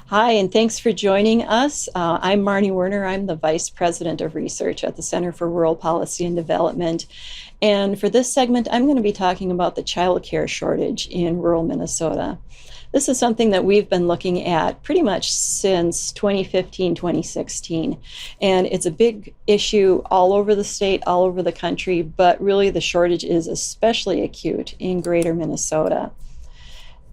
Hi, and thanks for joining us. I'm Marnie Werner. I'm the Vice President of Research at the Center for Rural Policy and Development. And for this segment, I'm going to be talking about the child care shortage in rural Minnesota. This is something that we've been looking at pretty much since 2015, 2016. And it's a big issue all over the state, all over the country, but really the shortage is especially acute in greater Minnesota.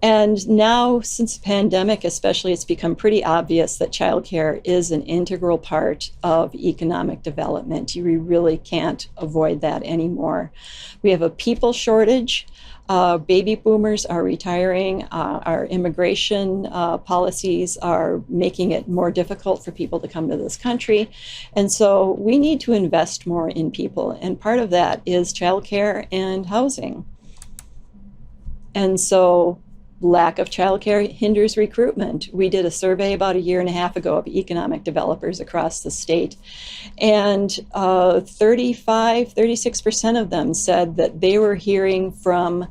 And now, since the pandemic, especially, it's become pretty obvious that childcare is an integral part of economic development. You really can't avoid that anymore. We have a people shortage. Baby boomers are retiring. Our immigration policies are making it more difficult for people to come to this country. And so we need to invest more in people. And part of that is childcare and housing. And so lack of childcare hinders recruitment. We did a survey about a year and a half ago of economic developers across the state, and 36% of them said that they were hearing from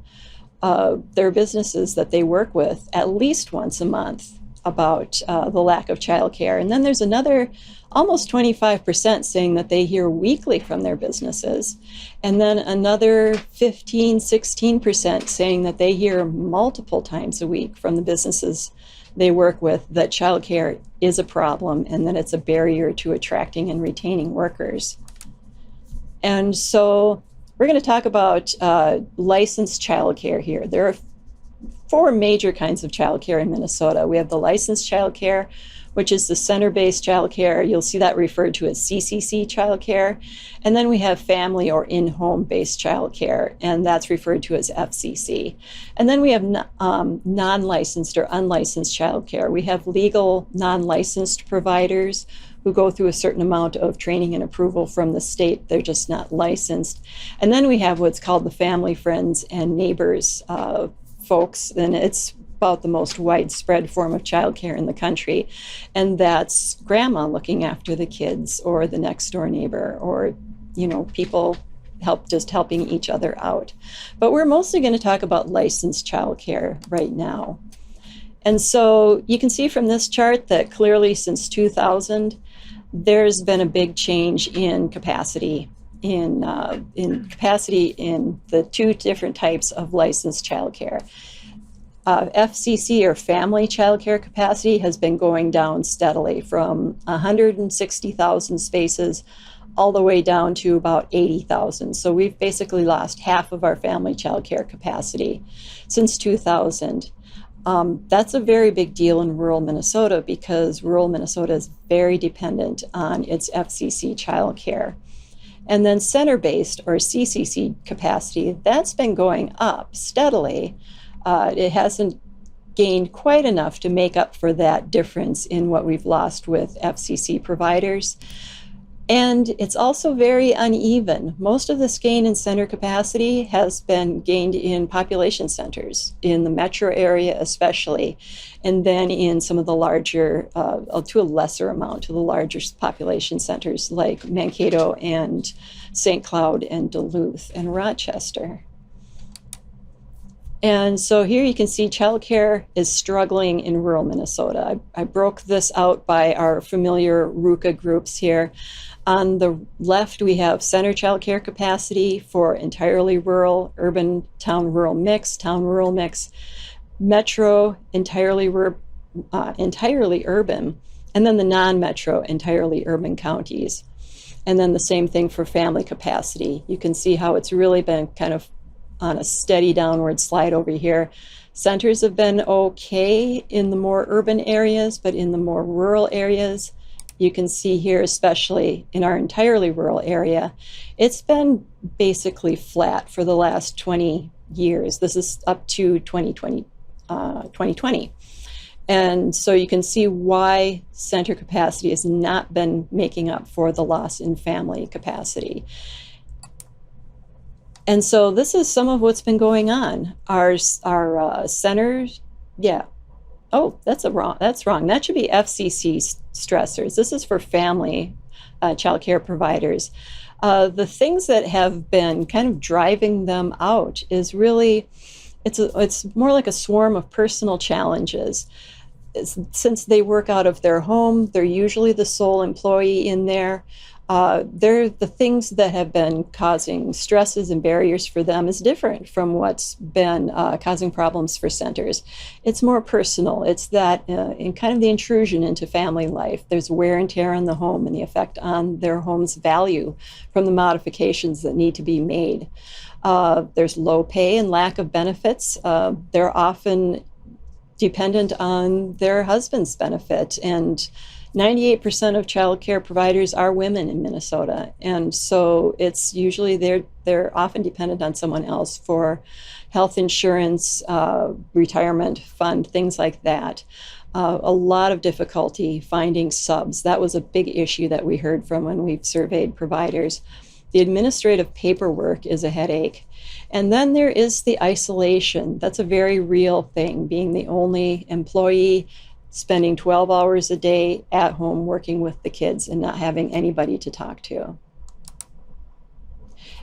their businesses that they work with at least once a month about the lack of childcare. And then there's another almost 25% saying that they hear weekly from their businesses. And then another 16% saying that they hear multiple times a week from the businesses they work with that childcare is a problem and that it's a barrier to attracting and retaining workers. And so we're going to talk about licensed childcare here. There are four major kinds of childcare in Minnesota. We have the licensed childcare, which is the center-based childcare. You'll see that referred to as CCC childcare. And then we have family or in-home based childcare, and that's referred to as FCC. And then we have non-licensed or unlicensed childcare. We have legal non-licensed providers who go through a certain amount of training and approval from the state. They're just not licensed. And then we have what's called the family, friends, and neighbors folks, and it's about the most widespread form of childcare in the country. And that's grandma looking after the kids, or the next door neighbor, or, people helping each other out. But we're mostly going to talk about licensed childcare right now. And so you can see from this chart that clearly since 2000, there's been a big change in capacity in the two different types of licensed childcare. FCC, or family childcare capacity, has been going down steadily from 160,000 spaces all the way down to about 80,000. So we've basically lost half of our family childcare capacity since 2000. That's a very big deal in rural Minnesota because rural Minnesota is very dependent on its FCC childcare. And then center-based, or CCC capacity, that's been going up steadily. It hasn't gained quite enough to make up for that difference in what we've lost with FCC providers. And it's also very uneven. Most of this gain in center capacity has been gained in population centers, in the metro area especially, and then in some of the larger, to a lesser amount, to the larger population centers like Mankato and St. Cloud and Duluth and Rochester. And so here you can see childcare is struggling in rural Minnesota. I broke this out by our familiar RUCA groups here. On the left, we have center childcare capacity for entirely rural, urban, town-rural mix, metro, entirely urban, and then the non-metro, entirely urban counties. And then the same thing for family capacity. You can see how it's really been kind of on a steady downward slide over here. Centers have been okay in the more urban areas, but in the more rural areas, you can see here, especially in our entirely rural area, it's been basically flat for the last 20 years. This is up to 2020. And so you can see why center capacity has not been making up for the loss in family capacity. And so this is some of what's been going on. Our centers, yeah. Oh, that's wrong. That should be FCC stressors. This is for family child care providers. The things that have been kind of driving them out is really, it's more like a swarm of personal challenges. since they work out of their home, they're usually the sole employee in there. They're the things that have been causing stresses and barriers for them is different from what's been causing problems for centers. It's more personal. It's that in kind of the intrusion into family life. There's wear and tear on the home and the effect on their home's value from the modifications that need to be made. There's low pay and lack of benefits. They're often dependent on their husband's benefit, and 98% of child care providers are women in Minnesota, and so it's usually they're often dependent on someone else for health insurance, retirement fund, things like that. A lot of difficulty finding subs. That was a big issue that we heard from when we've surveyed providers. The administrative paperwork is a headache. And then there is the isolation. That's a very real thing, being the only employee, spending 12 hours a day at home working with the kids and not having anybody to talk to.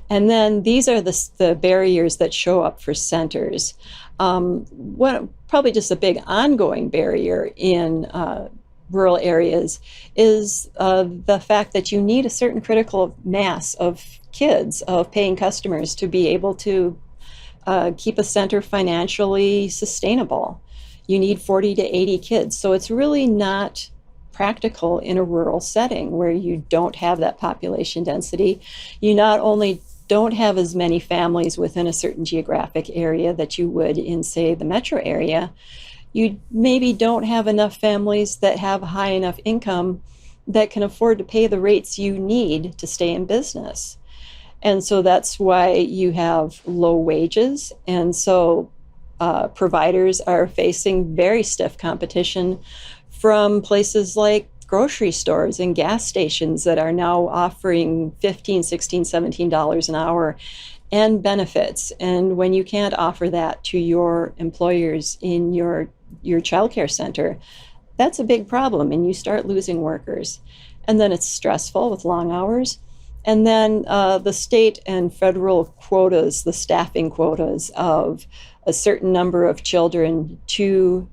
And then these are the barriers that show up for centers. Probably just a big ongoing barrier in rural areas is the fact that you need a certain critical mass of kids, of paying customers, to be able to keep a center financially sustainable. You need 40 to 80 kids. So it's really not practical in a rural setting where you don't have that population density. You not only don't have as many families within a certain geographic area that you would in, say, the metro area, you maybe don't have enough families that have high enough income that can afford to pay the rates you need to stay in business. And so that's why you have low wages. And so providers are facing very stiff competition from places like grocery stores and gas stations that are now offering $15, $16, $17 an hour and benefits. And when you can't offer that to your employers in your childcare center, that's a big problem, and you start losing workers. And then it's stressful with long hours. And then the state and federal quotas, the staffing quotas of a certain number of children to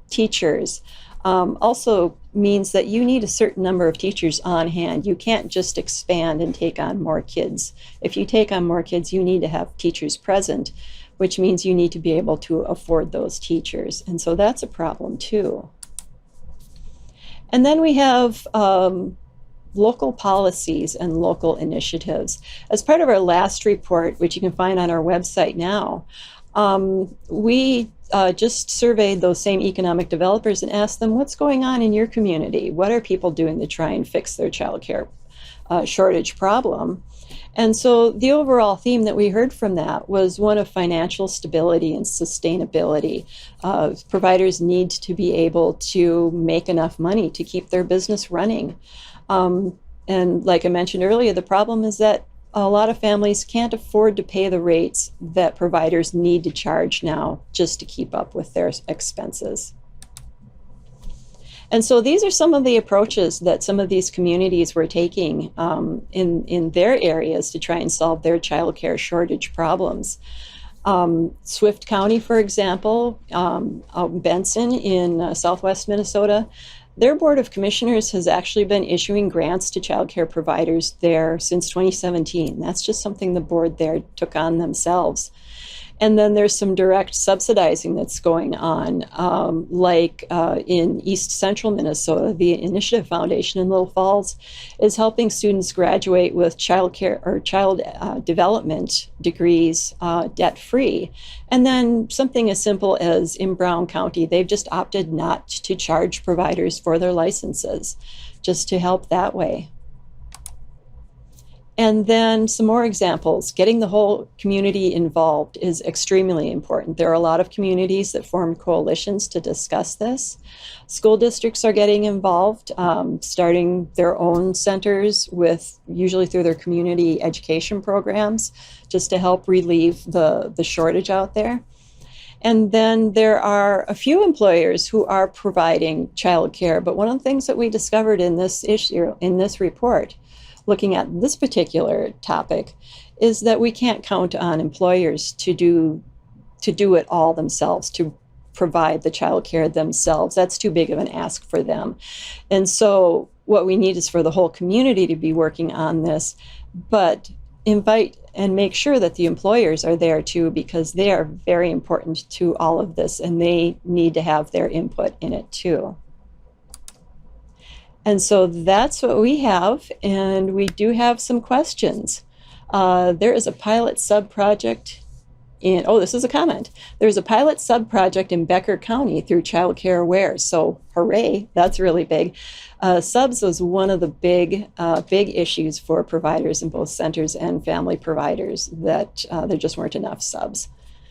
teachers, also means that you need a certain number of teachers on hand. You can't just expand and take on more kids. If you take on more kids, you need to have teachers present, which means you need to be able to afford those teachers. And so that's a problem too. And then we have local policies and local initiatives. As part of our last report, which you can find on our website now, we just surveyed those same economic developers and asked them, what's going on in your community? What are people doing to try and fix their childcare shortage problem? And so the overall theme that we heard from that was one of financial stability and sustainability. Providers need to be able to make enough money to keep their business running. And like I mentioned earlier, the problem is that a lot of families can't afford to pay the rates that providers need to charge now just to keep up with their expenses. And so these are some of the approaches that some of these communities were taking in their areas to try and solve their childcare shortage problems. Swift County, for example, out in Benson in southwest Minnesota, their Board of Commissioners has actually been issuing grants to childcare providers there since 2017. That's just something the board there took on themselves. And then there's some direct subsidizing that's going on, like in East Central Minnesota, the Initiative Foundation in Little Falls is helping students graduate with child development degrees debt-free. And then something as simple as in Brown County, they've just opted not to charge providers for their licenses, just to help that way. And then some more examples. Getting the whole community involved is extremely important. There are a lot of communities that form coalitions to discuss this. School districts are getting involved, starting their own centers with, usually through their community education programs, just to help relieve the shortage out there. And then there are a few employers who are providing childcare. But one of the things that we discovered in this report, looking at this particular topic, is that we can't count on employers to do it all themselves, to provide the childcare themselves. That's too big of an ask for them. And so what we need is for the whole community to be working on this, but invite and make sure that the employers are there too, because they are very important to all of this and they need to have their input in it too. And so that's what we have, and we do have some questions. There is a pilot sub-project this is a comment. There's a pilot sub-project in Becker County through Child Care Aware. So hooray, that's really big. Subs was one of the big issues for providers in both centers and family providers, that there just weren't enough subs.